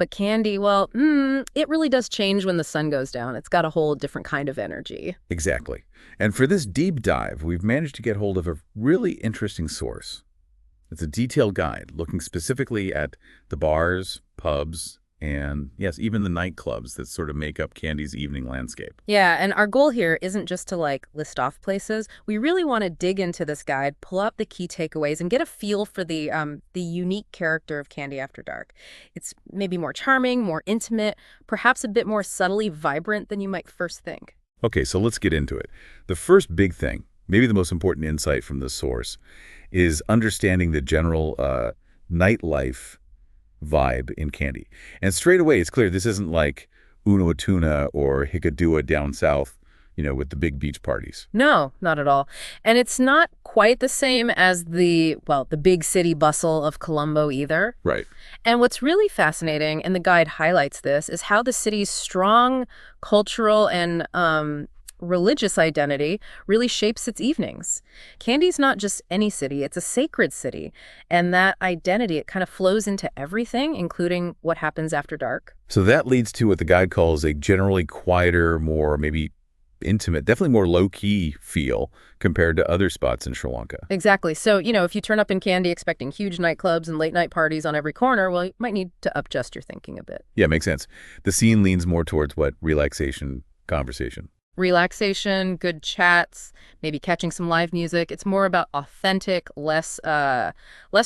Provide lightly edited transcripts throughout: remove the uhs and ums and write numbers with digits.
But Kandy, well, it really does change when the sun goes down. It's got a whole different kind of energy. Exactly. And for this deep dive, we've managed to get hold of a really interesting source. It's a detailed guide looking specifically at the bars, pubs, and yes, even the nightclubs that sort of make up Kandy's evening landscape. Yeah, and our goal here isn't just to list off places. We really want to dig into this guide, pull up the key takeaways, and get a feel for the unique character of Kandy After Dark. It's maybe more charming, more intimate, perhaps a bit more subtly vibrant than you might first think. Okay, so let's get into it. The first big thing, maybe the most important insight from this source, is understanding the general nightlife vibe in Kandy. And straight away, it's clear this isn't like Unawatuna or Hikkaduwa down south, with the big beach parties. No, not at all. And it's not quite the same as the big city bustle of Colombo either. Right. And what's really fascinating, and the guide highlights this, is how the city's strong cultural and religious identity really shapes its evenings. Kandy's not just any city, it's a sacred city. And that identity, it kind of flows into everything, including what happens after dark. So that leads to what the guide calls a generally quieter, more maybe intimate, definitely more low-key feel compared to other spots in Sri Lanka. Exactly. So, if you turn up in Kandy expecting huge nightclubs and late-night parties on every corner, well, you might need to adjust your thinking a bit. Yeah, makes sense. The scene leans more towards what? Relaxation, conversation. Relaxation, good chats, maybe catching some live music. It's more about authentic, less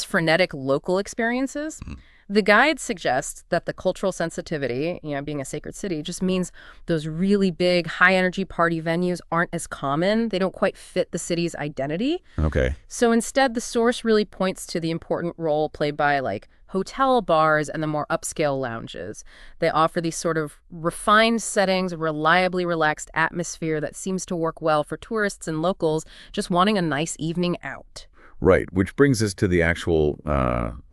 frenetic local experiences. Mm. The guide suggests that the cultural sensitivity, being a sacred city, just means those really big, high-energy party venues aren't as common. They don't quite fit the city's identity. Okay. So instead, the source really points to the important role played by, hotel bars and the more upscale lounges. They offer these sort of refined settings, a reliably relaxed atmosphere that seems to work well for tourists and locals just wanting a nice evening out. Right, which brings us to the actual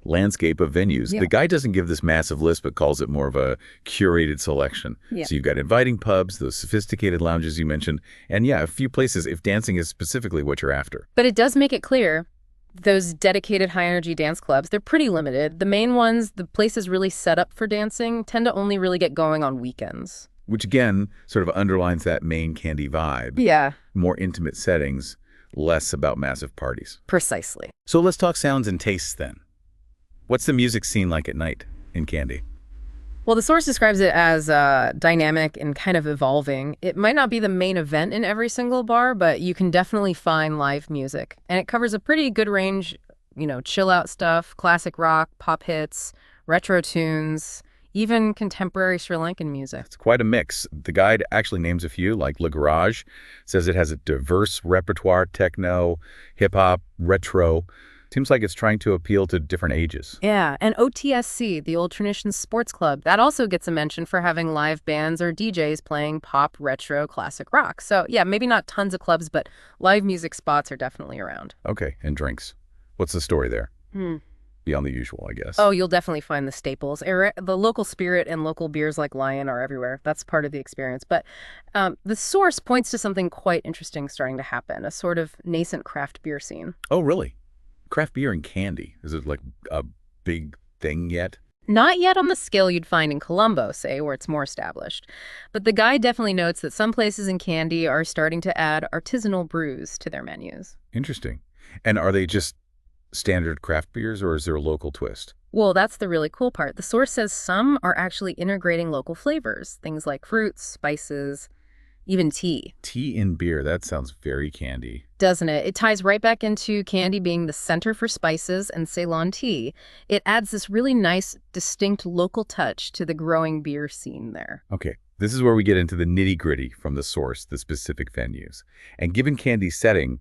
landscape of venues. Yeah. The guide doesn't give this massive list, but calls it more of a curated selection. Yeah. So you've got inviting pubs, those sophisticated lounges you mentioned, and a few places if dancing is specifically what you're after. But it does make it clear those dedicated high-energy dance clubs, they're pretty limited. The main ones, the places really set up for dancing, tend to only really get going on weekends. Which, again, sort of underlines that main Kandy vibe. Yeah. More intimate settings, less about massive parties. Precisely. So let's talk sounds and tastes then. What's the music scene like at night in Kandy? Well, the source describes it as dynamic and kind of evolving. It might not be the main event in every single bar, but you can definitely find live music. And it covers a pretty good range, chill-out stuff, classic rock, pop hits, retro tunes, even contemporary Sri Lankan music. It's quite a mix. The guide actually names a few, like Le Garage, says it has a diverse repertoire, techno, hip-hop, retro. Seems like it's trying to appeal to different ages. Yeah, and OTSC, the Old Traditions Sports Club, that also gets a mention for having live bands or DJs playing pop, retro, classic rock. So yeah, maybe not tons of clubs, but live music spots are definitely around. Okay, and drinks. What's the story there? Beyond the usual, I guess. Oh, you'll definitely find the staples. The local spirit and local beers like Lion are everywhere. That's part of the experience. But the source points to something quite interesting starting to happen, a sort of nascent craft beer scene. Oh, really? Craft beer and Kandy. Is it like a big thing yet? Not yet on the scale you'd find in Colombo, say, where it's more established. But the guide definitely notes that some places in Kandy are starting to add artisanal brews to their menus. Interesting. And are they just standard craft beers, or is there a local twist? Well, that's the really cool part. The source says some are actually integrating local flavors, things like fruits, spices, even tea. Tea in beer, that sounds very Kandy. Doesn't it? It ties right back into Kandy being the center for spices and Ceylon tea. It adds this really nice, distinct local touch to the growing beer scene there. Okay, this is where we get into the nitty-gritty from the source, the specific venues. And given Kandy's setting,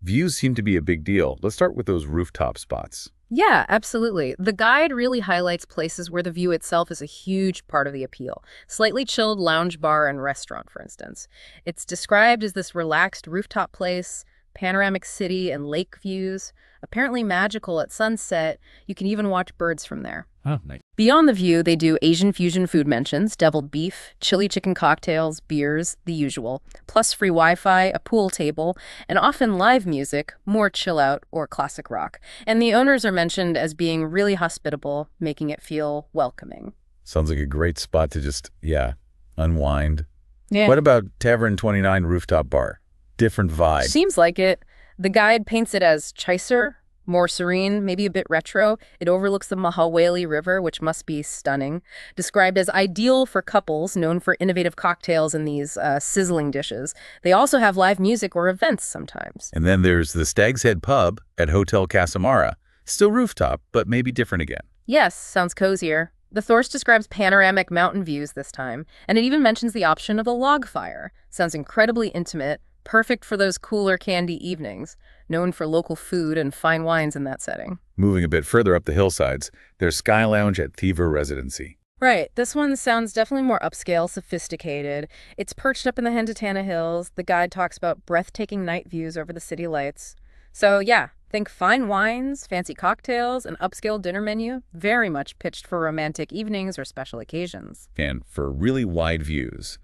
views seem to be a big deal. Let's start with those rooftop spots. Yeah, absolutely. The guide really highlights places where the view itself is a huge part of the appeal. Slightly chilled lounge bar and restaurant, for instance. It's described as this relaxed rooftop place, panoramic city and lake views, apparently magical at sunset. You can even watch birds from there. Oh, nice. Beyond the view, they do Asian fusion food mentions, deviled beef, chili chicken cocktails, beers, the usual, plus free Wi-Fi, a pool table, and often live music, more chill out or classic rock. And the owners are mentioned as being really hospitable, making it feel welcoming. Sounds like a great spot to just, yeah, unwind. Yeah. What about Tavern 29 Rooftop Bar? Different vibe. Seems like it. The guide paints it as chicer, more serene, maybe a bit retro. It overlooks the Mahaweli River, which must be stunning. Described as ideal for couples, known for innovative cocktails and these sizzling dishes. They also have live music or events sometimes. And then there's the Stag's Head Pub at Hotel Casamara. Still rooftop, but maybe different again. Yes, sounds cozier. The Thorse describes panoramic mountain views this time, and it even mentions the option of a log fire. Sounds incredibly intimate, perfect for those cooler Kandy evenings, known for local food and fine wines in that setting. Moving a bit further up the hillsides, there's Sky Lounge at Thiever Residency. Right, this one sounds definitely more upscale, sophisticated. It's perched up in the Hentatana Hills. The guide talks about breathtaking night views over the city lights. So yeah, think fine wines, fancy cocktails, an upscale dinner menu, very much pitched for romantic evenings or special occasions. And for really wide views,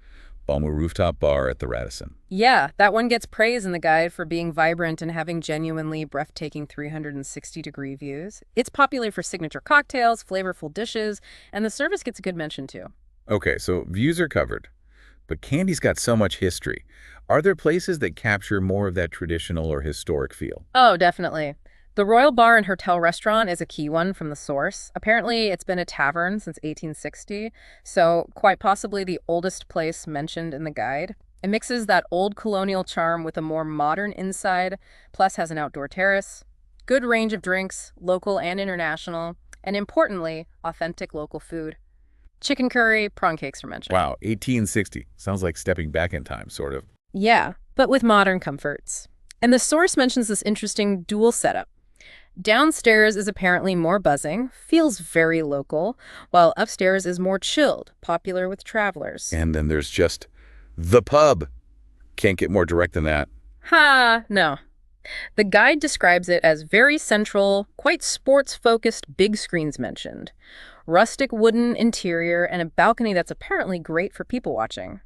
Balmo Rooftop Bar at the Radisson. Yeah, that one gets praise in the guide for being vibrant and having genuinely breathtaking 360-degree views. It's popular for signature cocktails, flavorful dishes, and the service gets a good mention too. Okay, so views are covered, but Kandy's got so much history. Are there places that capture more of that traditional or historic feel? Oh, definitely. The Royal Bar and Hotel Restaurant is a key one from the source. Apparently, it's been a tavern since 1860, so quite possibly the oldest place mentioned in the guide. It mixes that old colonial charm with a more modern inside, plus has an outdoor terrace, good range of drinks, local and international, and importantly, authentic local food. Chicken curry, prawn cakes are mentioned. Wow, 1860. Sounds like stepping back in time, sort of. Yeah, but with modern comforts. And the source mentions this interesting dual setup. Downstairs is apparently more buzzing, feels very local, while upstairs is more chilled, popular with travelers. And then there's just the pub. Can't get more direct than that. Ha, no. The guide describes it as very central, quite sports-focused, big screens mentioned. Rustic wooden interior and a balcony that's apparently great for people watching.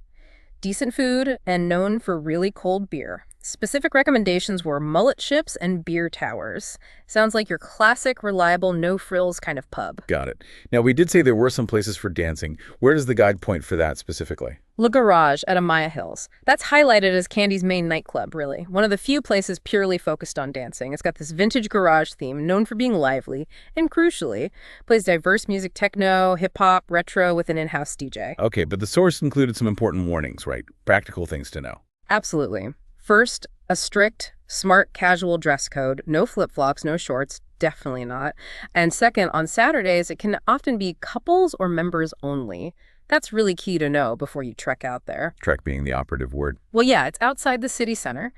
Decent food and known for really cold beer. Specific recommendations were mullet ships and beer towers. Sounds like your classic, reliable, no-frills kind of pub. Got it. Now, we did say there were some places for dancing. Where does the guide point for that specifically? Le Garage at Amaya Hills. That's highlighted as Kandy's main nightclub, really. One of the few places purely focused on dancing. It's got this vintage garage theme, known for being lively, and crucially, plays diverse music, techno, hip-hop, retro with an in-house DJ. Okay, but the source included some important warnings, right? Practical things to know. Absolutely. First, a strict, smart, casual dress code. No flip-flops, no shorts, definitely not. And second, on Saturdays, it can often be couples or members only. That's really key to know before you trek out there. Trek being the operative word. Well, yeah, it's outside the city center.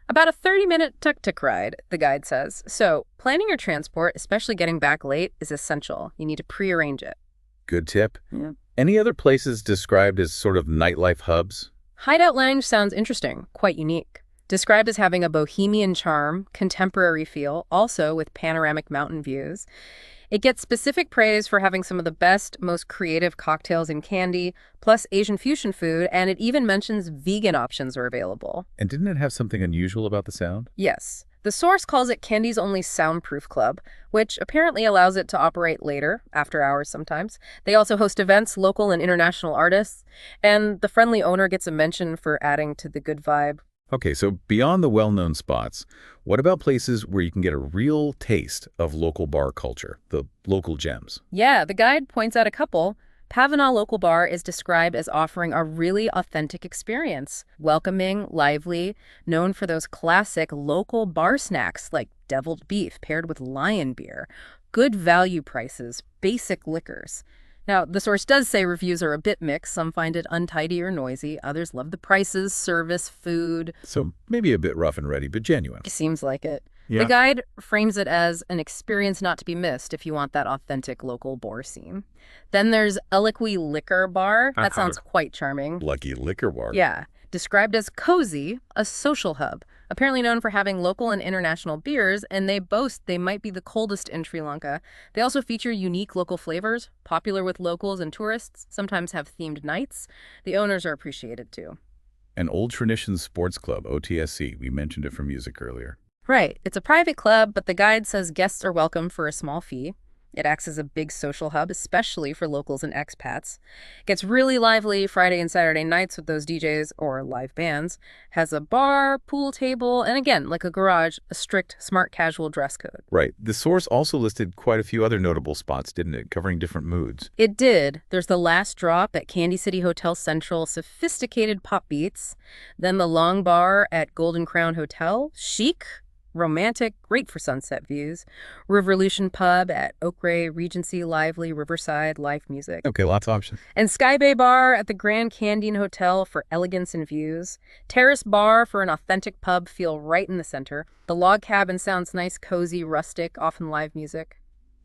About a 30-minute tuk-tuk ride, the guide says. So planning your transport, especially getting back late, is essential. You need to pre-arrange it. Good tip. Yeah. Any other places described as sort of nightlife hubs? Hideout Lounge sounds interesting, quite unique. Described as having a bohemian charm, contemporary feel, also with panoramic mountain views. It gets specific praise for having some of the best, most creative cocktails in Kandy, plus Asian fusion food, and it even mentions vegan options are available. And didn't it have something unusual about the sound? Yes. The source calls it Kandy's only soundproof club, which apparently allows it to operate later, after hours sometimes. They also host events, local and international artists, and the friendly owner gets a mention for adding to the good vibe. Okay, so beyond the well-known spots, what about places where you can get a real taste of local bar culture, the local gems? Yeah, the guide points out a couple. Pavana Local Bar is described as offering a really authentic experience. Welcoming, lively, known for those classic local bar snacks like deviled beef paired with lion beer. Good value prices, basic liquors. Now, the source does say reviews are a bit mixed. Some find it untidy or noisy. Others love the prices, service, food. So maybe a bit rough and ready, but genuine. Seems like it. Yeah. The guide frames it as an experience not to be missed if you want that authentic local bar scene. Then there's Eloquy Liquor Bar. That sounds quite charming. Lucky liquor bar. Yeah. Described as cozy, a social hub. Apparently known for having local and international beers, and they boast they might be the coldest in Sri Lanka. They also feature unique local flavors, popular with locals and tourists, sometimes have themed nights. The owners are appreciated too. An Old Traditions Sports Club, OTSC. We mentioned it for music earlier. Right. It's a private club, but the guide says guests are welcome for a small fee. It acts as a big social hub, especially for locals and expats. Gets really lively Friday and Saturday nights with those DJs or live bands. Has a bar, pool table, and again, like a garage, a strict smart casual dress code. Right. The source also listed quite a few other notable spots, didn't it, covering different moods? It did. There's the Last Drop at Candy City Hotel Central, sophisticated pop beats. Then the Long Bar at Golden Crown Hotel, chic, romantic, great for sunset views. Revolution Pub at Oak Ray, Regency, lively, Riverside, live music. Okay, lots of options. And Sky Bay Bar at the Grand Canyon Hotel for elegance and views. Terrace Bar for an authentic pub feel right in the center. The Log Cabin sounds nice, cozy, rustic, often live music.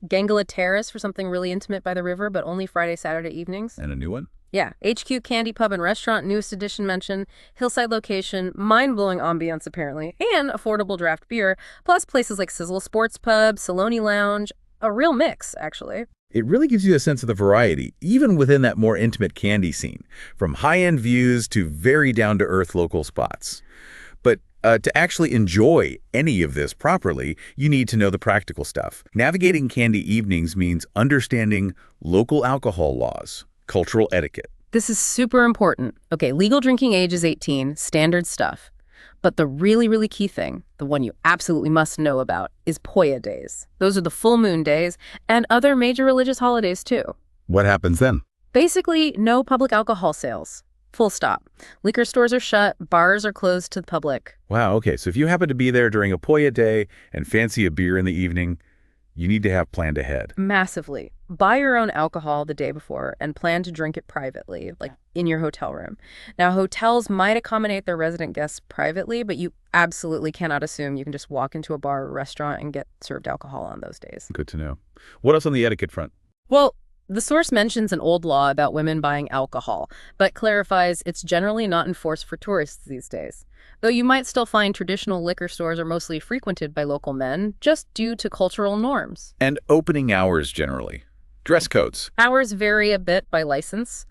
Gangala Terrace for something really intimate by the river, but only Friday, Saturday evenings. And a new one? Yeah, HQ Candy Pub and Restaurant, newest edition mention, hillside location, mind-blowing ambiance apparently, and affordable draft beer, plus places like Sizzle Sports Pub, Saloni Lounge, a real mix, actually. It really gives you a sense of the variety, even within that more intimate Candy scene, from high-end views to very down-to-earth local spots. But to actually enjoy any of this properly, you need to know the practical stuff. Navigating Candy evenings means understanding local alcohol laws, cultural etiquette. This is super important. Okay, legal drinking age is 18, standard stuff. But the really, really key thing, the one you absolutely must know about, is Poya days. Those are the full moon days and other major religious holidays too. What happens then? Basically, no public alcohol sales. Full stop. Liquor stores are shut, bars are closed to the public. Wow, okay, so if you happen to be there during a Poya day and fancy a beer in the evening, you need to have planned ahead. Massively. Buy your own alcohol the day before and plan to drink it privately, like in your hotel room. Now, hotels might accommodate their resident guests privately, but you absolutely cannot assume you can just walk into a bar or restaurant and get served alcohol on those days. Good to know. What else on the etiquette front? Well, the source mentions an old law about women buying alcohol, but clarifies it's generally not enforced for tourists these days. Though you might still find traditional liquor stores are mostly frequented by local men, just due to cultural norms. And opening hours generally. Dress codes. Hours vary a bit by license.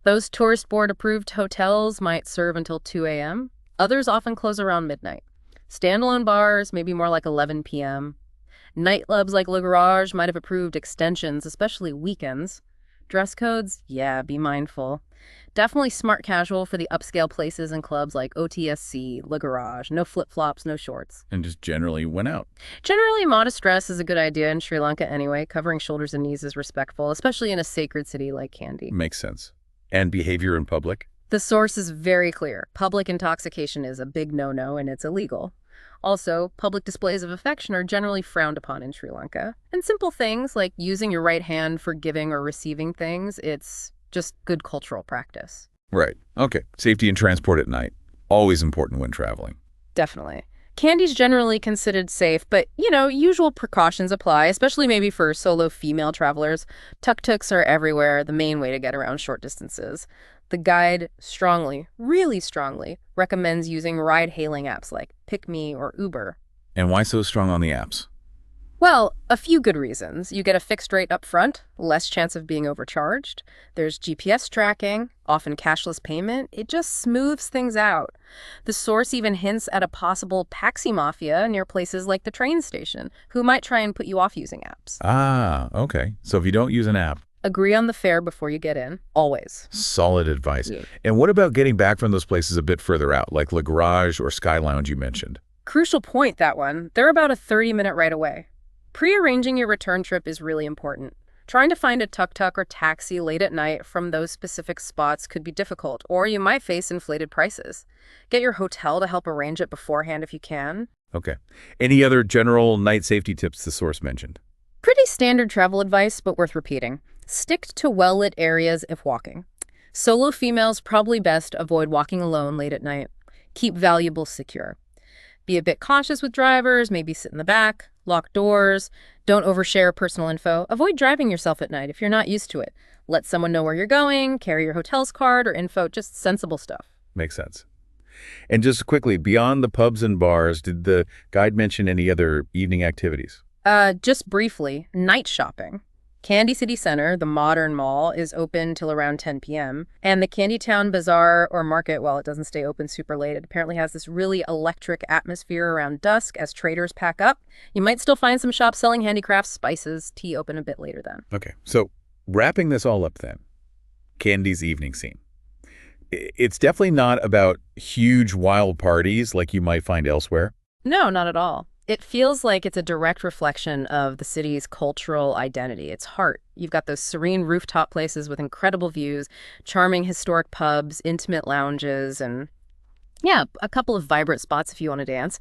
Those tourist board approved hotels might serve until 2 a.m. Others often close around midnight. Standalone bars, maybe more like 11 p.m. Nightclubs like Le Garage might have approved extensions, especially weekends. Dress codes? Yeah, be mindful. Definitely smart casual for the upscale places and clubs like OTSC, Le Garage. No flip-flops, no shorts. And just generally went out. Generally, modest dress is a good idea in Sri Lanka anyway. Covering shoulders and knees is respectful, especially in a sacred city like Kandy. Makes sense. And behavior in public? The source is very clear. Public intoxication is a big no-no and it's illegal. Also, public displays of affection are generally frowned upon in Sri Lanka. And simple things like using your right hand for giving or receiving things, it's just good cultural practice. Right. Okay. Safety and transport at night. Always important when traveling. Definitely. Kandy's generally considered safe, but, usual precautions apply, especially maybe for solo female travelers. Tuk-tuks are everywhere, the main way to get around short distances. The guide strongly, really strongly, recommends using ride-hailing apps like PickMe or Uber. And why so strong on the apps? Well, a few good reasons. You get a fixed rate up front, less chance of being overcharged. There's GPS tracking, often cashless payment. It just smooths things out. The source even hints at a possible taxi mafia near places like the train station, who might try and put you off using apps. Ah, okay. So if you don't use an app, agree on the fare before you get in, always. solid advice. Yeah. And what about getting back from those places a bit further out, like Le Garage or Sky Lounge you mentioned? Crucial point, that one. They're about a 30-minute ride away. Pre-arranging your return trip is really important. Trying to find a tuk-tuk or taxi late at night from those specific spots could be difficult, or you might face inflated prices. Get your hotel to help arrange it beforehand if you can. Okay. Any other general night safety tips the source mentioned? Pretty standard travel advice, but worth repeating. Stick to well-lit areas if walking. Solo females probably best avoid walking alone late at night. Keep valuables secure. Be a bit cautious with drivers, maybe sit in the back, lock doors, don't overshare personal info. Avoid driving yourself at night if you're not used to it. Let someone know where you're going, carry your hotel's card or info, just sensible stuff. Makes sense. And just quickly, beyond the pubs and bars, did the guide mention any other evening activities? Just briefly, night shopping. Kandy City Center, the modern mall, is open till around 10 p.m. And the Candytown Bazaar or market, while it doesn't stay open super late, it apparently has this really electric atmosphere around dusk as traders pack up. You might still find some shops selling handicrafts, spices, tea open a bit later then. Okay, so wrapping this all up then, Candy's evening scene. It's definitely not about huge wild parties like you might find elsewhere. No, not at all. It feels like it's a direct reflection of the city's cultural identity, its heart. You've got those serene rooftop places with incredible views, charming historic pubs, intimate lounges, and yeah, a couple of vibrant spots if you want to dance.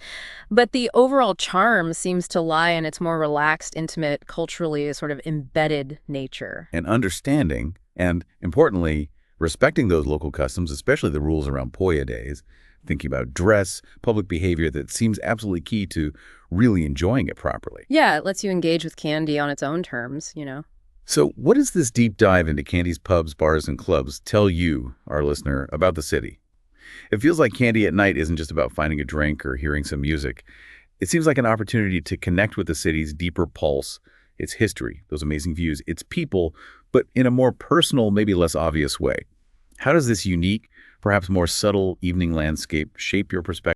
But the overall charm seems to lie in its more relaxed, intimate, culturally sort of embedded nature. And understanding, and importantly, respecting those local customs, especially the rules around Poya days, thinking about dress, public behavior that seems absolutely key to really enjoying it properly. Yeah, it lets you engage with Candy on its own terms. So what does this deep dive into Candy's pubs, bars, and clubs tell you, our listener, about the city? It feels like Candy at night isn't just about finding a drink or hearing some music. It seems like an opportunity to connect with the city's deeper pulse, its history, those amazing views, its people, but in a more personal, maybe less obvious way. How does this unique, perhaps more subtle evening landscape shape your perspective